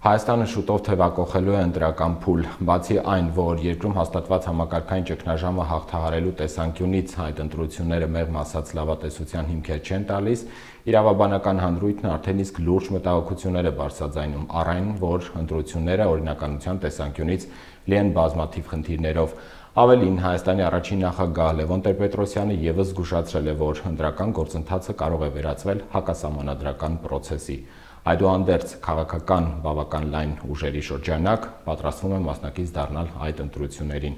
Հայաստանը շուտով թևակողելու է ընտրական փուլ, բացի այն, որ երկրում հաստատված համակարգային ճգնաժամը հաղթահարելու տեսանկյունից այդ ընտրությունները մեղմ ասած լավատեսության հիմքեր չեն տալիս, իրավաբանական հանրույթն արդեն իսկ լուրջ մտահոգություններ է բարձրաձայնում առ այն, որ ընտրությունները օրինականության տեսանկյունից լի են բազմաթիվ խնդիրներով։ Ավելին, Հայաստանի առաջին նախագահ Լևոն Տեր-Պետրոսյանը ևս զգուշացրել է, որ ընտրական գործընթացը կարող է վերածվել հակասահմանադրական պրոցեսի։ Այդուհանդերձ քաղաքական բավական լայն ուժերի շրջանակ պատրաստվում է մասնակից դառնալ այդ ընտրություններին։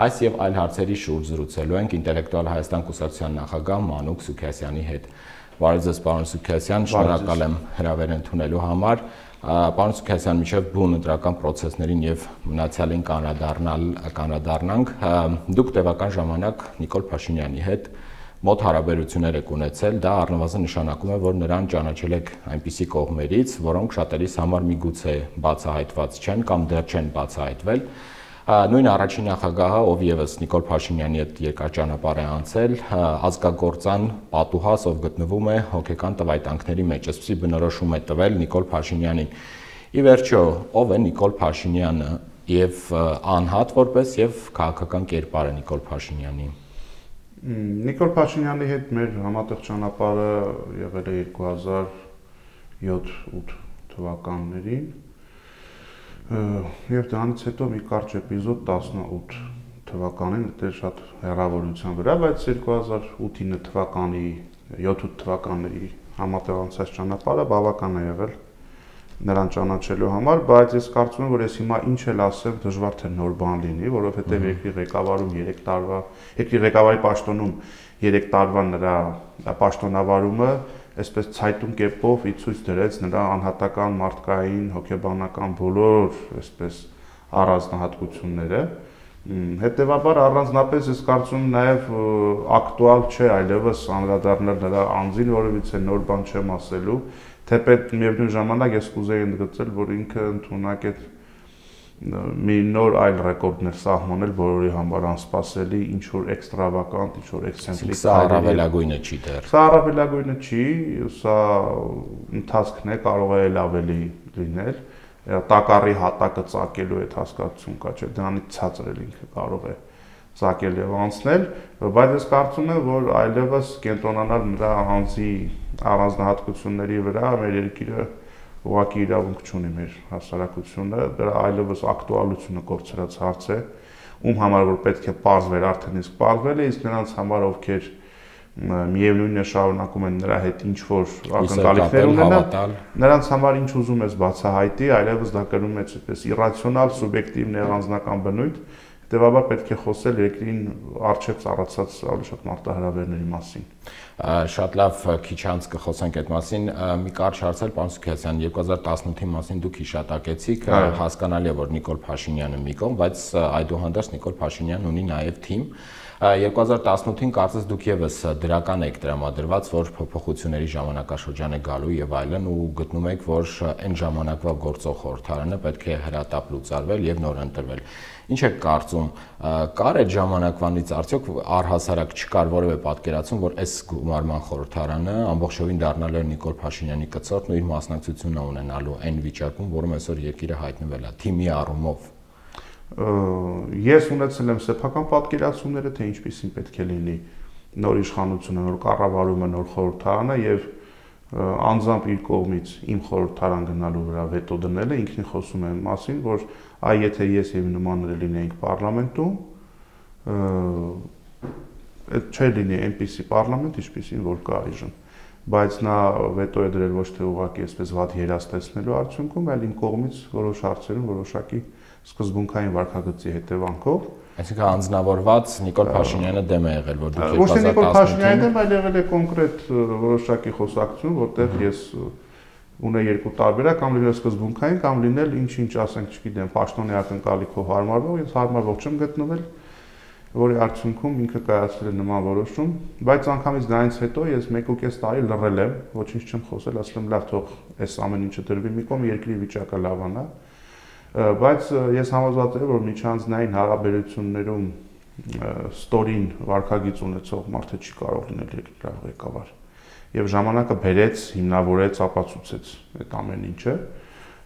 Այս եւ այլ հարցերի շուրջ զրուցելու ենք Ինտելեկտուալ Հայաստան կուսակցության նախագահ Մանուկ Սուքիասյանի հետ։ Բարև ձեզ, պարոն Սուքիասյան, շնորհակալ եմ հրավեր ընդունելու համար։ Պարոն Սուքիասյան, մինչև բուն ընտրական պրոցեսներին եւ մնացյալին կանրադառնանք, դուք տևական ժամանակ Նիկոլ Փաշինյանի հետ մոտ հարաբերություններ եք ունեցել, դա առնվազն նշանակում է, որ նրան ճանաչել եք այնպիսի կողմերից, որոնք շատերիս համար միգուցե բացահայտված չեն կամ դեռ չեն բացահայտվել։ Նույն առաջին նախագահը, ով ևս Նիկոլ Փաշինյանի հետ երկար ճանապարհ է անցել, ազգագործան պատուհաս, ով գտնվում է հոգեկան տվայտանքների մեջ, այսպիսի բնորոշում է տվել Նիկոլ Փաշինյանին։ Ի վերջո, ով է Նիկոլ Փաշինյանը եւ անհատ որպես եւ քաղաքական կերպար է Նիկոլ Փաշինյանի։ Նիկոլ Փաշինյանի հետ մեր համատեղ ճանապարհը եղել է 2007-8 թվականներին եւ դրանից հետո մի կարճ էպիզոդ 18 թվականին, դա շատ հեռավորության վրա, բայց 2008-9 թվականի 7-8 թվականների համատեղ անցած ճանապարհը բավական է եղել նրան ճանաչելու համար, բայց ես կարծում եմ, որ ես հիմա ինչ էլ ասեմ, դժվար թե նոր բան լինի, որովհետև երկրի ղեկավարում 3 տարվա, երկրի ղեկավարի պաշտոնում 3 տարվա նրա պաշտոնավարումը այսպես ցայտուն կերպով ի ցույց դրեց նրա անհատական, մարդկային, հոգեբանական բոլոր այսպես առանձնահատկությունները։ Հետևաբար առանձնապես ես կարծում եմ նաև ակտուալ չէ այլևս անդրադառնալ նրա անձին, որովհետեւ նոր բան չեմ ասելու, թեպետ միևնույն ժամանակ ես կուզեի ընդգծել, որ ինքը ընդունակ է մի նոր այլ ռեկորդներ սահմանել բոլորի համար անսպասելի, ինչ որ էքստրավագանտ, ինչ որ էքսցենտրիկ։ Սա առավելագույնը չի դեռ։ Սա առավելագույնը չի, սա ընթացքն է, կարող է ել ավելի լինել։ Տակառի հատակը ծակելու այդ հասկացություն կա, չէ՞, դրանից ցածր էլ ինքը կարող է ծակել եւ անցնել, բայց ես կարծում եմ, որ այլևս կենտրոնանալ նրա անձի առանձնահատկությունների վրա մեր երկիրը ուղղակի իրավունք չունի մեր հասարակությունը, դրա այլևս ակտուալությունը կորցրած հարց է, ում համար որ պետք է պարզվեր, արդեն իսկ պարզվել է, իսկ նրանց համար ովքեր միևնույնն է շարունակում են նրա հետ ինչ որ ակնկալիքներ ունենալ, նրանց համար ինչ ուզում ես բացահայտի, այլևս դա կրում է այսպես իրացիոնալ, սուբյեկտիվ ներանձնական բնույթ, հետևաբար պետք է խոսել երկրին առջև ծառացած ավելի շատ մարտահրավերների մասին։ Շատ լավ, քիչ անց կխոսենք այդ մասին։ Մի կարճ հարց էլ, պարոն Սուքիասյան, 2018-ի մասին դուք հիշատակեցիք, հասկանալի է, որ Նիկոլ Փաշինյանը մի կողմ, բայց այդուհանդերձ Նիկոլ Փաշինյանն ունի նաև թիմ։ 2018-ին կարծես դուք եւս դրական եք տրամադրված, որ փոփոխությունների ժամանակաշրջան է գալու եւ այլն, ու գտնում եք, որ այն ժամանակվա գործող խորհրդարանը պետք է հրատապ լուծարվել եւ նոր ընտրվել։ Ինչ եք կարծում, կար այդ ժամանակվանից արդյոք առհասարակ չկար որևէ պատկերացում, որ այս գումարման խորհրդարանը ամբողջովին դառնալու է Նիկոլ Փաշինյանի կցորդն ու իր մասնակցությունը ունենալու այն վիճակում, որում այսօր երկիրը հայտնվել է, թիմի առումով։ Ես ունեցել եմ սեփական պատկերացումները, թե ինչպիսին պետք է լինի նոր իշխանությունը, նոր կառավարումը, նոր խորհրդարանը եւ անձամբ իր կողմից իմ խորհրդարան գնալու վրա վետո դնելը ինքնին խոսում է մասին, որ այ եթե ես եւ նմանները լինեինք պարլամենտում, այդ չէ լինի այնպիսի պարլամենտ, ինչպիսին որ կա այժմ, բայց նա վետո է դրել ոչ թե ուղղակի այսպես վատ երաստեցնելու արդյունքում, այլ իմ կողմից որոշ հարցերում որոշակի սկզբունքային վարքագծի հետևանքով։ Այսինքն անձնավորված Նիկոլ Փաշինյանը դեմ է եղել, որ դուք ոչ թե Նիկոլ Փաշինյանի դեմ, այլ եղել է կոնկրետ որոշակի խոսակցություն, որտեղ ես ունե երկու տարբերակ, կամ լինել սկզբունքային, կամ լինել ինչ-ինչ ասենք, չգիտեմ, պաշտոնի ակնկալիքով հարմարվող, ես հարմարվող չեմ գտնվել, որի արդյունքում ինքը կայացրել է նման որոշում, բայց անգամից դրանից հետո ես 1.5 տարի լռել եմ, ոչինչ չեմ խոսել, ասել եմ լավ, թող այս ամեն ինչը դրվի մի կողմ, երկրի վիճակը լավանա, բայց ես համոզված եմ, որ միջանձնային հարաբերություններում ստորին վարքագիծ ունեցող մարդը չի կարող լինել երկրի ղեկավար։ Եվ ժամանակը բերեց, հիմնավորեց, ապացուցեց այդ ամեն ինչը,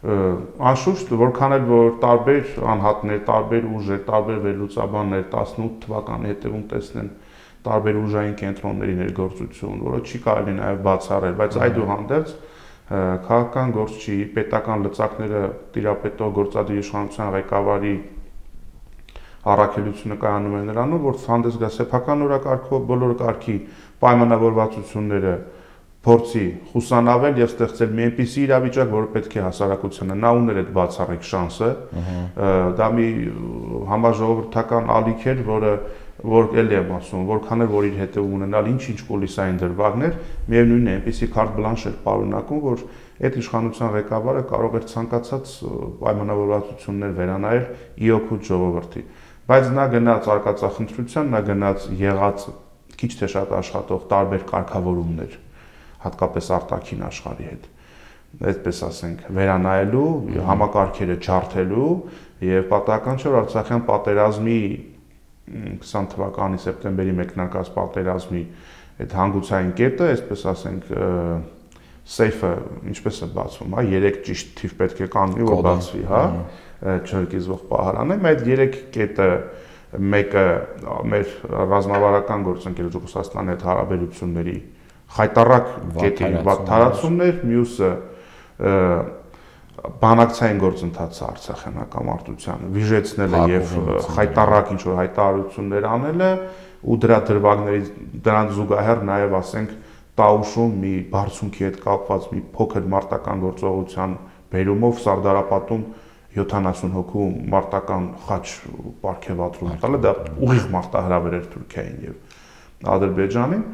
Անշուշտ որքան էլ որ տարբեր անհատներ, տարբեր ուժեր, տարբեր վերլուծաբաններ 18 թվականի հետևում տեսնեն տարբեր ուժային կենտրոնների ներգործություն, որը չի կարելի նաև բացառել, բայց այդուհանդերձ քաղաքական գործչի, պետական լծակները տիրապետող գործադիր իշխանության ղեկավարի առաքելությունը կայանում է նրանում, որ հանդես գա սեփական օրակարգով բոլոր կարգի պայմանավորվածությունները փորձի խուսանավել եւ ստեղծել մի այնպիսի իրավիճակ, որը պետք է հասարակությանը նա ուներ այդ բացառիկ շանսը, դա մի համաժողովրդական ալիք էր, որ էլի եմ ասում, որքան էլ որ իր հետևում ունենալ ինչ կուլիսային դրվագներ, միևնույնն է, այնպիսի կարտ բլանշ էր պարունակում, որ այդ իշխանության ղեկավարը կարող էր ցանկացած պայմանավորվածություններ վերանայել ի օգուտ ժողովրդի, բայց նա գնաց արկածախնդրության, նա գնաց եղած քիչ թե շատ աշխատող տարբեր կարգավորումներ, հատկապես արտաքին աշխարհի հետ, այդպես ասենք, վերանայելու, համակարգերը ջարդելու եւ պատահական չէ, որ Արցախյան պատերազմի 20 թվականի սեպտեմբերի մեկնարկած պատերազմի այդ հանգուցային կետը, այսպես ասենք, սեյֆը ինչպես է բացվում, հա, 3 ճիշտ թիվ պետք է կանգնի, որ բացվի, հա, չհրկիզվող պահարանը, այդ 3 կետը մեկը մեր ռազմավարական գործընկերոջ Ռուսաստանի հետ հարաբերությունների խայտառակ կետի թարացումներ, մյուսը բանակցային գործընթացը Արցախյան հակամարտությանը վիժեցնելը եւ խայտառակ ինչ որ հայտարարություններ անելը ու դրա դրանց զուգահեռ նաեւ ասենք տաուշում մի բարձունքի հետ կապված մի փոքր մարտական գործողության բերումով Սարդարապատում 70 հոգու մարտական խաչ պարգևատրում տալը դա ուղիղ մարտահրավեր էր Թուրքիային եւ Ադրբեջանին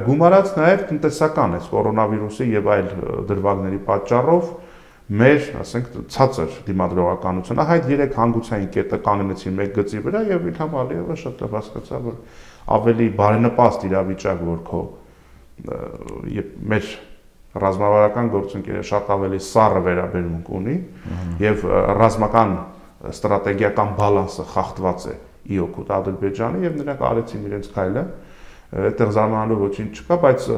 գումարած նաեւ տնտեսական է կորոնավիրուսի եւ այլ դրվագների պատճառով մեր, ասենք, ցածր դիմադրողականությունը, այդ 3 հանգուցային կետը կանգնեցին մեկ գծի վրա եւ Իլհամ Ալիևը շատ հասկացա, որ ավելի բարենպաստ իրավիճակ որ քո մեր ռազմավարական գործընկերը շատ ավելի սառը վերաբերմունք ունի եւ ռազմական ստրատեգիական բալանսը խախտված է ի օգուտ Ադրբեջանի եւ նրանք արեցին իրենց քայլը, այդտեղ զարմանալու ոչինչ չկա, բայց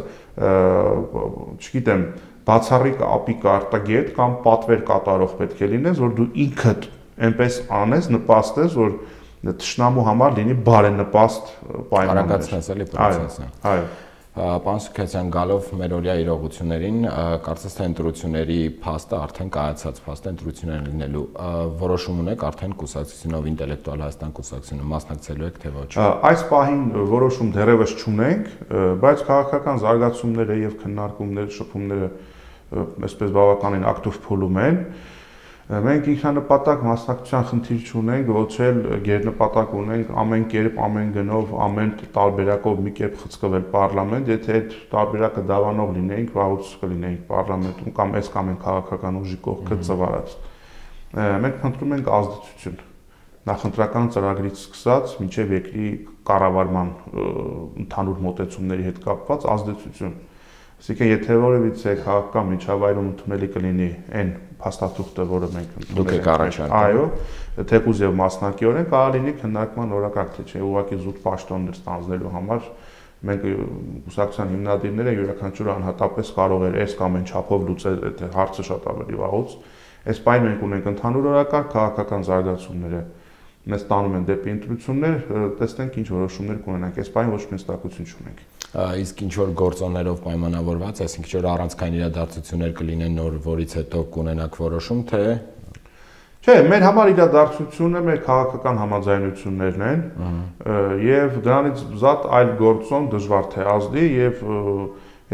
չգիտեմ բացառիկ ապիկ արտագետ կամ պատվեր կատարող պետք է լինես, որ դու ինքդ այնպես անես, նպաստես, որ թշնամու համար լինի բարենպաստ պայմաններ։ Արագացնես էլի պրոցեսը։ Այո։ Պարոն Սուքասյան, գալով մեր օրյա իրողություններին, կարծես թե ընտրությունների փաստը արդեն կայացած փաստ է, ընտրություններ լինելու որոշում ունեք արդեն կուսակցությունով ինտելեկտուալ Հայաստան կուսակցությունը մասնակցելու եք թե ոչ։ Այս պահին որոշում դեռևս չունենք, բայց քաղաքական զարգացումները եւ քննարկումները, շփումները այսպես բավականին ակտիվ փուլում են։ Մենք ինքնանպատակ մասնակցության խնդիր չունենք, ոչ էլ գերնպատակ ունենք ամեն կերպ, ամեն գնով, ամեն տարբերակով մի կերպ խցկվել պարլամենտ, եթե այդ տարբերակը դավանող լինեինք, վաղուց կլինեինք պարլամենտում կամ այս կամ այն քաղաքական ուժի կողքը ծվարած։ Մենք փնտրում ենք ազդեցություն։ Նախընտրական ծրագրից սկսած մինչև երկրի կառավարման ընդհանուր մոտեցումների հետ կապված ազդեցություն։ Այսինքն եթե որևիցե քաղաքական միջավայրում ընդունելի կլինի այն փաստաթուղթը, որը մենք ընդունել ենք, այո, թեկուզ եւ մասնակիորեն կարող լինի քննարկման օրակարգ, թե չէ, ուղղակի զուտ պաշտոններ ստանձնելու համար մենք կուսակցության հիմնադիրները յուրաքանչյուր անհատապես կարող էր այս կամ այն չափով լուծել այդ հարցը շատ ավելի վաղուց։ Այս պայն մենք ունենք ընդհանուր օրակարգ, քաղաքական զարգացումները մեզ տանում են դեպի ընտրություններ, տեսնենք ինչ որոշումներ կունենանք, այս պայն ոչ մի հստակություն չունենք։ Իսկ ինչ որ գործոններով պայմանավորված, այսինքն ինչ որ առանցքային իրադարձություններ կլինեն նոր, որից հետո կունենաք որոշում, թե Չէ, մեր համար իրադարձությունը մեր քաղաքական համաձայնություններն են եւ դրանից զատ այլ գործոն դժվար թե ազդի եւ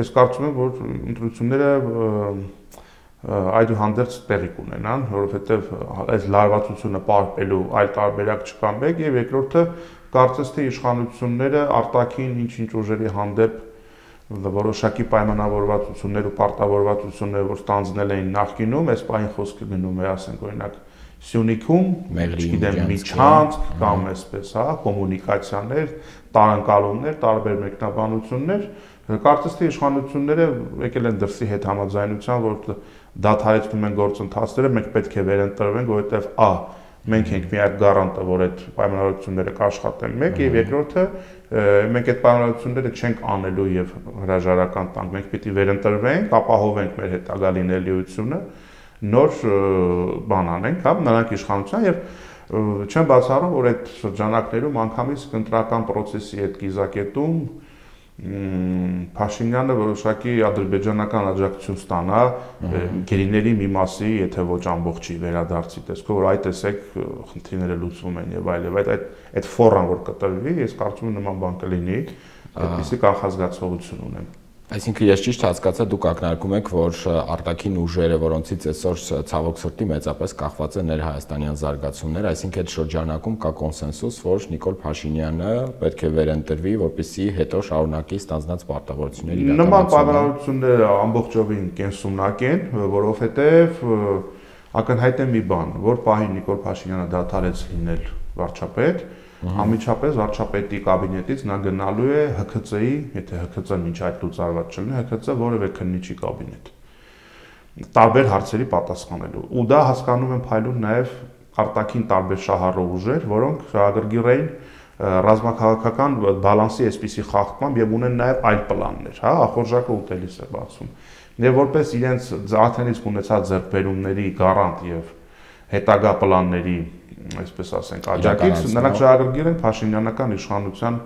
ես կարծում եմ, որ ընտրությունները այդուհանդերձ տեղի կունենան, որովհետեւ այս լարվածությունը պարպելու այլ տարբերակ չկա մեկ եւ երկրորդը կարծես թե իշխանությունները արտաքին ինչ-ինչ ուժերի հանդեպ որոշակի պայմանավորվածություններ ու պարտավորվածություններ որ ստանձնել էին նախկինում, այս պայն խոսքը գնում է, ասենք օրինակ Սյունիքում, չգիտեմ, միջանցք կամ այսպես, հա, կոմունիկացիաներ, տարանկալումներ, տարբեր մեկնաբանություններ, կարծես թե իշխանությունները եկել են դրսի հետ համաձայնության, որ դադարեցնում են գործընթացները, մենք պետք է վերընտրվենք, որովհետև մենք ենք միակ գարանտը, որ այդ պայմանավորվածությունները կաշխատեն մեկ եւ երկրորդը մենք այդ պայմանավորվածությունները չենք անելու եւ հրաժարական տանք, մենք պիտի վերընտրվենք, ապահովենք մեր հետագա լինելիությունը նոր բան անենք, հա, նրանք իշխանության եւ չեմ բացառում, որ այդ շրջանակներում անգամից կընտրական process-ի հետ կիզակետում Փաշինյանը որոշակի ադրբեջանական աջակցություն ստանա գերիների մի մասի, եթե ոչ ամբողջի վերադարձի տեսքով, որ այդ տեսեք խնդիրները լուծվում են եւ այլ, այդ ֆորան որ կտրվի, ես կարծում եմ նման բան կլինի, այդպիսի կանխազգացողություն ունեմ։ Այսինքն ես ճիշտ հասկացա, դուք ակնարկում եք, որ արտաքին ուժերը, որոնցից այսօր ցավոք սրտի մեծապես կախված են ներհայաստանյան զարգացումները, այսինքն այդ շրջանակում կա կոնսենսուս, որ Նիկոլ Փաշինյանը պետք է վերընտրվի, որպեսզի հետո շարունակի ստանձնած պարտավորությունները իրականացնի։ Նման պարտավորությունները ամբողջովին կենսունակ են, որովհետև ակնհայտ է մի բան, որ պահի Նիկոլ Փաշինյանը դադարեց լինել վարչապետ, Ամիջապես վարչապետի կաբինետից նա գնալու է ՀՔՑ-ի, եթե ՀՔՑ-ը մինչ այդ լուծարված չլինի, ՀՔՑ-ը որևէ քննիչի կաբինետ։ Տարբեր հարցերի պատասխանելու։ Ու դա հասկանում են փայլուն նաև արտաքին տարբեր շահառու ուժեր, որոնք շահագրգիռ էին ռազմաքաղաքական բալանսի այսպիսի խախտմամբ եւ ունեն նաև այլ պլաններ, հա, ախորժակը ուտելիս է բացում։ Եվ որպես իրենց արդեն իսկ ունեցած ձեռքբերումների գարանտ եւ հետագա պլանների այսպես ասենք, աջակից նրանք շահագրգիռ են Փաշինյանական իշխանության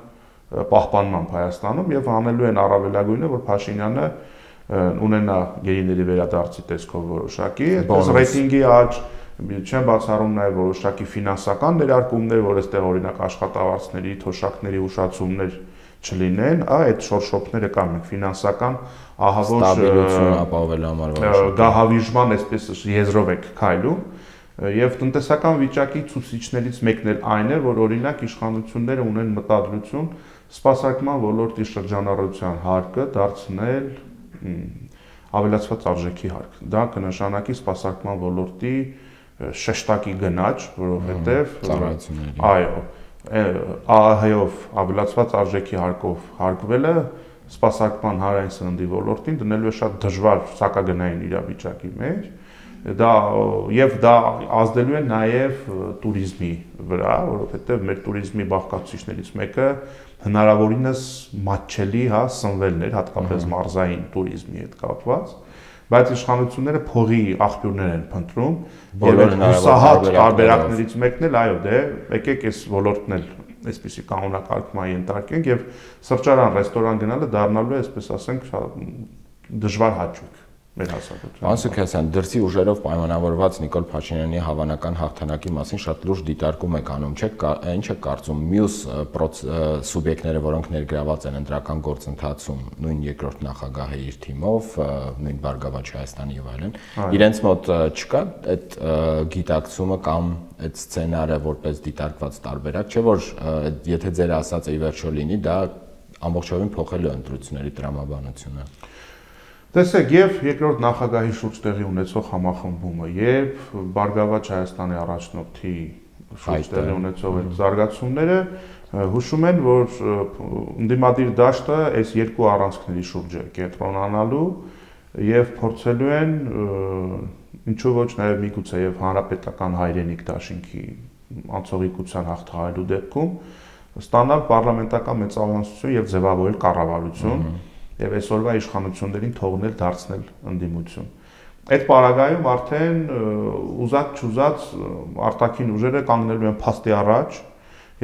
պահպանմամբ Հայաստանում եւ անելու են առավելագույնը, որ Փաշինյանը ունենա գերիների վերադարձի տեսքով որոշակի, այդպես ռեյտինգի աճ, չեմ բացառում նաեւ որոշակի ֆինանսական ներարկումներ, որ այստեղ օրինակ աշխատավարձների, թոշակների ուշացումներ չլինեն, այդ շորշոփները կան, ֆինանսական ահավոր ստաբիլություն ապահովելու համար գահավիժման այսպես եզրով եք քայլում Եվ տնտեսական վիճակի ցուցիչներից մեկն էլ այն է, որ օրինակ իշխանությունները ունեն մտադրություն սպասարկման ոլորտի շրջանառության հարկը դարձնել ավելացված արժեքի հարկ։ Դա կնշանակի սպասարկման ոլորտի շեշտակի գնաճ, որովհետև այո, ԱԱՀ-ով ավելացված արժեքի հարկով հարկվելը սպասարկման հանրային սննդի ոլորտին դնելու է շատ դժվար սակագնային իրավիճակի մեջ։ Դա ազդելու է նաև туриզմի վրա, որովհետև մեր туриզմի բաղկացուցիչներից մեկը հնարավորինս մատչելի, հա, սնվելներ, հատկապես մարզային туриզմի հետ կապված, բայց իշխանությունները փողի աղբյուրներ են փնտրում եւ այդ հուսահատ տարբերակներից մեկն էլ, այո, դե եկեք այս ոլորտն էլ այսպեսի կանոնակարգման ենթարկենք եւ սրճարան, ռեստորան գնալը դառնալու է, այսպես ասենք, դժվար հաճույք։ Պարոն Սուքիասյան, դրսի ուժերով պայմանավորված Նիկոլ Փաշինյանի հավանական հաղթանակի մասին շատ լուրջ դիտարկում եք անում, ինչ եք կարծում մյուս սուբյեկտները, որոնք ներգրաված են ընտրական գործընթացում, նույն երկրորդ նախագահը իր թիմով, նույն Բարգավաճ Հայաստանի եւ այլն, իրենց մոտ չկա այդ գիտակցումը կամ այդ սցենարը որպես դիտարկված տարբերակ, չէ՞ որ եթե ձեր ասածը ի վերջո լինի, դա ամբողջովին փոխելու է ընտրությունների տրամաբանությունը։ Տեսեք, եւ երկրորդ նախագահի շուրջ տեղի ունեցող համախմբումը եւ Բարգավաճ Հայաստանի առաջնորդի շուրջ տեղի ունեցող այդ զարգացումները հուշում են, որ ընդդիմադիր դաշտը այս երկու առանցքների շուրջ է կենտրոնանալու եւ փորձելու են ինչու ոչ նաեւ միգուցե եւ հանրապետական հայրենիք դաշինքի անցողիկության հաղթահարելու դեպքում ստանալ պարլամենտական մեծամասնություն եւ ձևավորել կառավարություն եւ այսօրվա իշխանություններին թողնել դարձնել ընդդիմություն։ Այդ պարագայում արդեն ուզած-չուզած արտաքին ուժերը կանգնելու են փաստի առաջ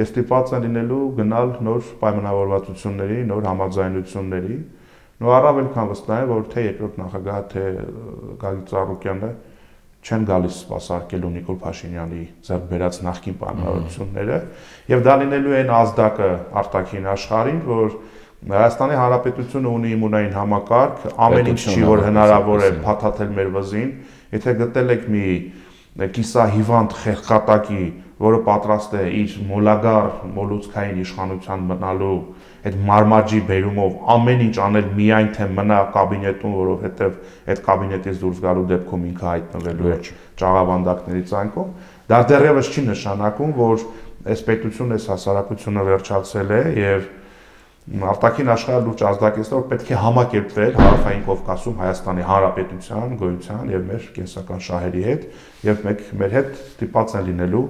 եւ ստիպված են լինելու գնալ նոր պայմանավորվածությունների, նոր համաձայնությունների։ Նո առավել քան վստահ եմ, որ թե երկրորդ նախագահը, թե Գագիկ Ծառուկյանը չեն գալիս սպասարկելու Նիկոլ Փաշինյանի ձեռք բերած նախկին պայմանավորությունները եւ դա լինելու են ազդակը արտաքին աշխարհին, որ Հայաստանի Հանրապետությունը ունի իմունային համակարգ, ամեն ինչ չի որ հնարավոր է փաթաթել մեր վզին, եթե գտել եք մի կիսահիվանդ խեղճատակի, որը պատրաստ է իր մոլագար մոլուցքային իշխանության մնալու այդ մարմաճի բերումով ամեն ինչ անել միայն թե մնա կաբինետում, որովհետև այդ կաբինետից դուրս գալու դեպքում ինքը հայտնվելու է ճաղավանդակների ցանկում, դա դեռևս չի նշանակում, որ այս պետությունը, այս հասարակությունը վերջացել է եւ արտաքին աշխարհը լուրջ ազդակեցնել, որ պետք է համակերպվել Հարավային Կովկասում Հայաստանի Հանրապետության գոյության եւ մեր կենսական շահերի հետ եւ մեր հետ ստիպված են լինելու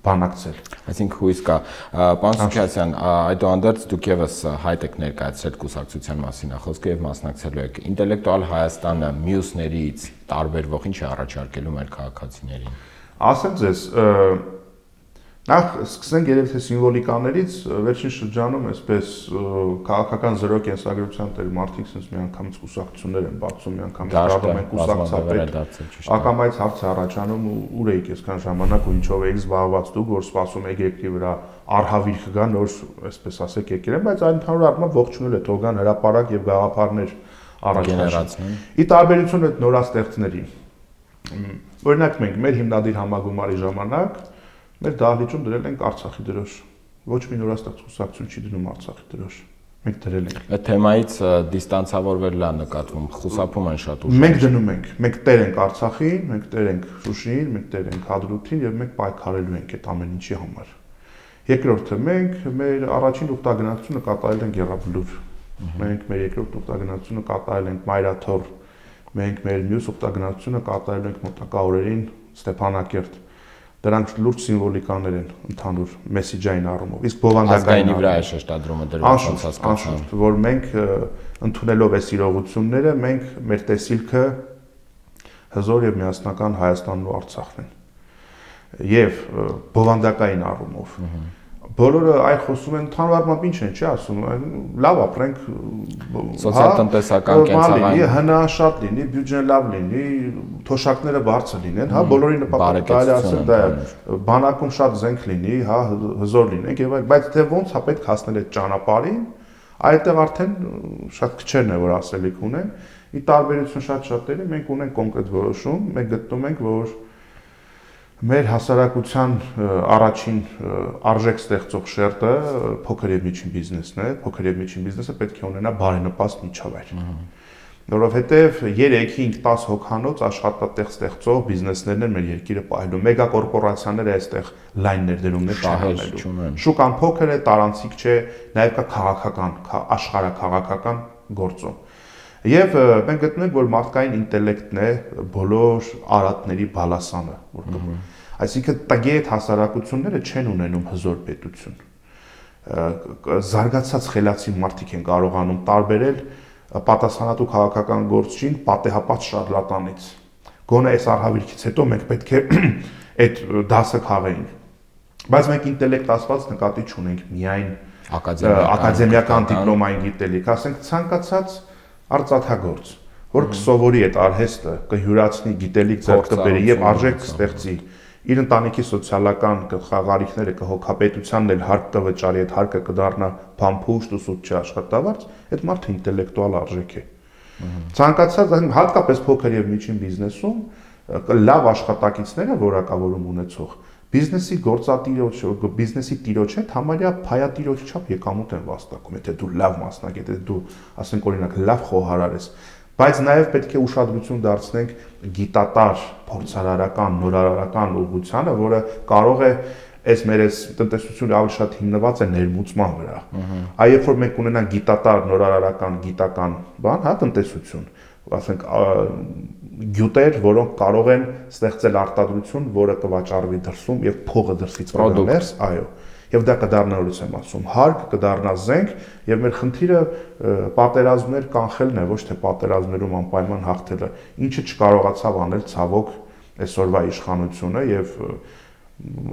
բանակցել։ Այսինքն հույս կա։ Պարոն Սուքիասյան, այդուհանդերձ դուք եւս հայտ եք ներկայացրել կուսակցության մասին խոսքը եւ մասնակցելու եք։ Ինտելեկտուալ Հայաստանը մյուսներից տարբերվող ինչ է առաջարկելու մեր քաղաքացիներին։ Ասեմ ձեզ, նախ սկսենք երևի թե սիմվոլիկաներից, վերջին շրջանում այսպես քաղաքական զրո կենսագրության տեր մարդիկ sense միանգամից կուսակցություններ են բացում, միանգամից դառնում են կուսակցապետ։ Ակամայից հարց է առաջանում ուր եք այսքան ժամանակ ու ինչով եք զբաղված դուք, որ սպասում եք երկրի վրա արհավիր կգա նոր, այսպես ասեք, եկերեն, բայց այն ընդհանուր առմամբ ողջունել է թող գան հրապարակ եւ գաղափարներ առաջացնեն։ Ի տարբերություն այդ նորաստեղծների։ Օրինակ մենք մեր հիմնադիր համագումարի ժամանակ մեր դահլիճում դրել ենք Արցախի դրոշ։ Ոչ մի նորաստեղծ կուսակցություն չի դնում Արցախի դրոշ։ Մենք դրել ենք։ Այդ թեմայից դիստանցավորվել է նկատվում, խուսափում են շատ ուժ։ Մենք դնում ենք, մենք տեր ենք Արցախին, մենք տեր ենք Շուշիին, մենք տեր ենք Հադրութին եւ մենք պայքարելու ենք այդ ամեն ինչի համար։ Երկրորդը մենք մեր առաջին ուխտագնացությունը կատարել ենք Եղաբլուր։ Մենք մեր երկրորդ ուխտագնացությունը կատարել ենք Մայրաթոր։ Մենք մեր մյուս ուխտագնացությունը կատարել ենք մոտակա օրերին Ստեփանակերտ։ Դրանք լուրջ սիմվոլիկաներ են ընդհանուր մեսիջային առումով։ Իսկ բովանդակայինի վրա է շեշտադրումը դրված հասկացան, որ մենք ընդունելով այս իրողությունները, մենք մեր տեսիլքը հզոր եւ միասնական Հայաստանն ու Արցախն են։ Եվ բովանդակային առումով բոլորը այ խոսում են ընդհանուր առմամբ ինչ են, չի ասում, լավ ապրենք, սոցիալ-տնտեսական կենցաղային, հնաշատ լինի, բյուջեն լավ լինի, թոշակները բարձր լինեն, հա, բոլորի նպատակը կարելի ասել դա է, բանակում շատ զենք լինի, հա, հզոր լինենք եւ այլ, բայց թե ոնց հա պետք հասնել այդ ճանապարհին, այդտեղ արդեն շատ քչերն է որ ասելիք ունեն, ի տարբերություն շատ շատերի մենք ունենք կոնկրետ որոշում, մենք գտնում ենք, որ մեր հասարակության առաջին արժեք ստեղծող շերտը փոքր եւ միջին բիզնեսն է, փոքր եւ միջին բիզնեսը պետք է ունենա բարենպաստ միջավայր։ Որովհետեւ 3-5-10 հոգանոց աշխատատեղ ստեղծող բիզնեսներն են մեր երկիրը պահելու։ Մեգակորպորացիաները այստեղ լայն ներդրումներ չանելու։ Շուկան փոքր է, տարանցիկ չէ, նաեւ կա քաղաքական, աշխարհաքաղաքական գործում։ Եվ մենք գտնում ենք, որ մարդկային ինտելեկտն է բոլոր արատների բալասանը, որ այսինքն տգետ հասարակությունները չեն ունենում հզոր պետություն։ Զարգացած խելացի մարդիկ են կարողանում տարբերել պատասխանատու քաղաքական գործչին պատեհապատ շարլատանից։ Գոնե այս արհավիրքից հետո մենք պետք է այդ դասը քաղենք։ Բայց մենք ինտելեկտ ասված նկատի չունենք միայն ակադեմիական դիպլոմային գիտելիք, ասենք ցանկացած արծաթագործ, որ կսովորի այդ արհեստը, կհյուրացնի գիտելիք ձեռք կբերի եւ արժեք կստեղծի, իր ընտանիքի սոցիալական խաղարիքները կհոգապետությանն էլ հարկ կվճարի, այդ հարկը կդառնա փամփուշտ ու սուտ աշխատավարձ, այդ մարդը ինտելեկտուալ արժեք է։ Ցանկացած հատկապես փոքր եւ միջին բիզնեսում լավ աշխատակիցները որակավորում ունեցող բիզնեսի գործատիրոջ, բիզնեսի տիրոջ հետ համարյա փայատիրոջ չափ եկամուտ են վաստակում, եթե դու լավ մասնագետ ես, դու ասենք օրինակ լավ խոհարար ես, բայց նաև պետք է ուշադրություն դարձնենք գիտատար, փորձարարական, նորարարական ուղղությանը, որը կարող է այս մեր տնտեսությունը ավելի շատ հիմնված է ներմուծման վրա։ Այ երբ որ մենք ունենանք գիտատար, նորարարական, գիտական բան, հա, տնտեսություն, ասենք գյուտեր, որոնք կարող են ստեղծել արտադրություն, որը կվաճառվի դրսում եւ փողը դրսից կգա ներս, այո։ Եվ դա կդառնա նորից եմ ասում, հարկ կդառնա զենք եւ մեր խնդիրը պատերազմներ կանխելն է, ոչ թե պատերազմներում անպայման հաղթելը, ինչը չկարողացավ անել ցավոք այսօրվա իշխանությունը եւ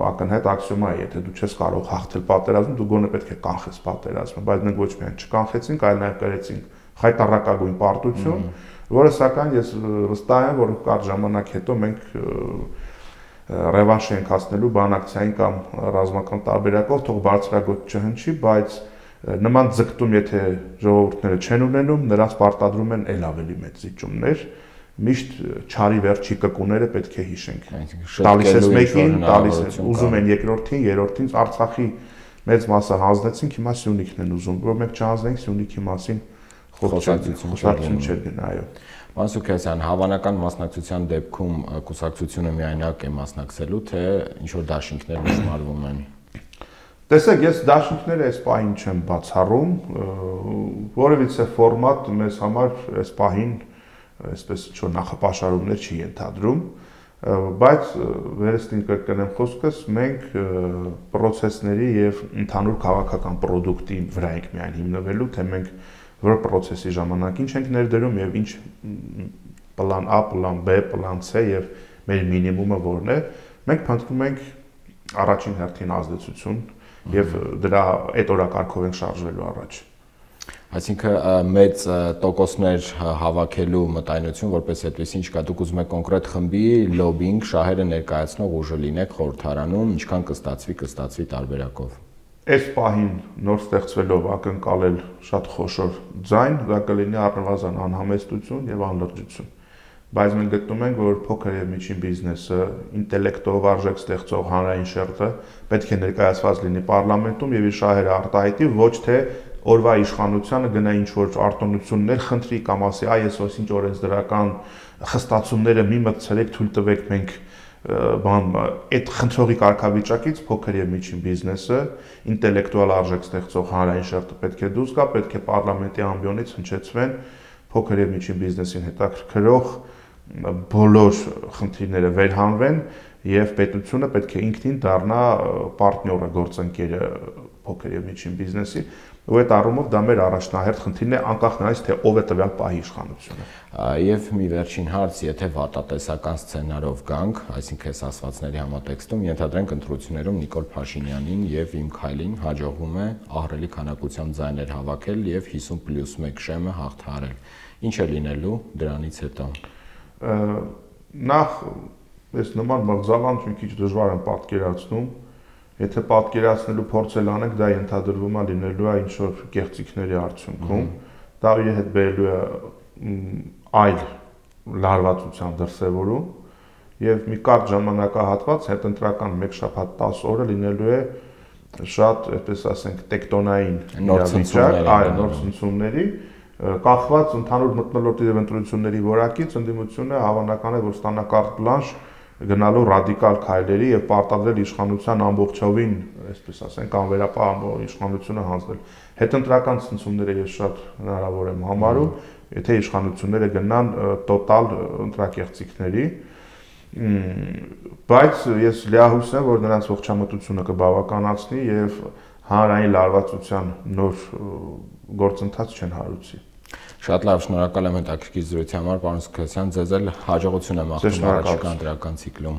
ակնհայտ ակսիոմա է, եթե դու չես կարող հաղթել պատերազմը, դու գոնե պետք է կանխես պատերազմը, բայց մենք ոչ միայն չկանխեցինք, այլ նաեւ կրեցինք խայտառակագույն պարտություն, որը սակայն ես վստահ եմ, որ կարճ ժամանակ հետո մենք ռևանշ ենք հասնելու բանակցային կամ ռազմական տարբերակով, թող բարձրագոտ չհնչի, բայց նման ձգտում, եթե ժողովուրդները չեն ունենում, նրանց պարտադրում են ել ավելի մեծ զիջումներ, միշտ չարի վերջի կկուները պետք է հիշենք։ Տալիս ես մեկին, տալիս ես ուզում են երկրորդին, երրորդին, Արցախի մեծ մասը հանձնեցինք, հիմա Սյունիքն են ուզում, որ մենք չհանձնենք Սյունիքի մասին խոսակցություն չէր գնա, այո։ Պարոն Սուքիասյան, հավանական մասնակցության դեպքում կուսակցությունը միայնակ է մասնակցելու, թե ինչ-որ դաշինքներ նշмарվում են։ Տեսեք, ես դաշինքները այս պահին չեմ բացառում, որևիցե ֆորմատ մեզ համար այս պահին այսպես ինչ-որ նախապաշարումներ չի ենթադրում, Բայց վերստին կրկնեմ խոսքս, մենք process-ների եւ ընդհանուր քաղաքական product-ի վրա ենք միայն հիմնվելու, թե մենք որ process-ի ժամանակ ինչ ենք ներդրում եւ ինչ պլան A, պլան B, պլան C եւ մեր մինիմումը որն է, մենք փնտրում ենք առաջին հերթին ազդեցություն եւ դրա այդ օրակարգով ենք շարժվելու առաջ։ Այսինքն մեծ տոկոսներ հավաքելու մտայնություն, որպես այդպես ինչ կա, դուք ուզում եք կոնկրետ խմբի լոբինգ շահերը ներկայացնող ուժը լինեք խորհրդարանում, ինչքան կստացվի տարբերակով։ Այս պահին նոր ստեղծվելով ակնկալել շատ խոշոր ձայն, դա կլինի առնվազն անհամեստություն եւ անլրջություն։ Բայց մենք գտնում ենք, որ փոքր եւ միջին բիզնեսը, ինտելեկտով արժեք ստեղծող հանրային շերտը պետք է ներկայացված լինի պարլամենտում եւ իր շահերը արտահայտի, ոչ թե օրվա իշխանությանը գնա ինչ-որ արտոնություններ խնդրի կամ ասի, այ ես ինչ օրենսդրական խստացումները մի մտցրեք, թույլ տվեք մենք այդ խնդրողի կարգավիճակից փոքր եւ միջին բիզնեսը, ինտելեկտուալ արժեք ստեղծող հանրային շերտը պետք է դուրս գա, պետք է պարլամենտի ամբիոնից հնչեցվեն փոքր եւ միջին բիզնեսին հետաքրքրող բոլոր խնդիրները վերհանվեն եւ պետությունը պետք է ինքնին դառնա պարտները, գործընկերը փոքր եւ միջին բիզնեսի, ու այդ առումով դա մեր առաջնահերթ խնդիրն է, անկախ նրանից թե ով է տվյալ պահի իշխանությունը։ Եվ մի վերջին հարց, եթե վատատեսական սցենարով գանք, այսինքն այս ասվածների համատեքստում ենթադրենք ընտրություններում Նիկոլ Փաշինյանին եւ Իմ Քայլին հաջողվում է ահռելի քանակությամբ ձայներ հավաքել եւ 50+1 շեմը հաղթահարել։ Ինչ է լինելու դրանից հետո։ Նախ այս նման մղձավանջ մի քիչ դժվար եմ պատկերացնում, եթե պատկերացնելու փորձել անենք, դա ենթադրվում է լինելու է ինչ-որ կեղծիքների արդյունքում, դա իր հետ բերելու է այլ լարվածության դրսևորում եւ մի կարճ ժամանակահատված հետընտրական 1 շաբաթ 10 օրը լինելու է շատ, այսպես ասենք, տեկտոնային իրավիճակ, նոր ցնցումների կախված ընդհանուր մթնոլորտի եւ ընտրությունների որակից ընդդիմությունը հավանական է որ ստանա կարտ բլանշ գնալու ռադիկալ քայլերի եւ պարտադրել իշխանության ամբողջովին, այսպես ասենք, անվերապահ իշխանությունը հանձնել։ Հետընտրական ցնցումները ես շատ հնարավոր եմ համարում, եթե իշխանությունները գնան տոտալ ընտրակեղծիքների, բայց ես լիահույս եմ, որ նրանց ողջամտությունը կբավականացնի եւ հանրային լարվածության նոր գործընթաց չեն հարուցի։ Շատ լավ, շնորհակալ եմ հետաքրքիր զրույցի համար, պարոն Սքեսյան, ձեզ էլ հաջողություն եմ աղթում առաջիկա ընտրական ցիկլում։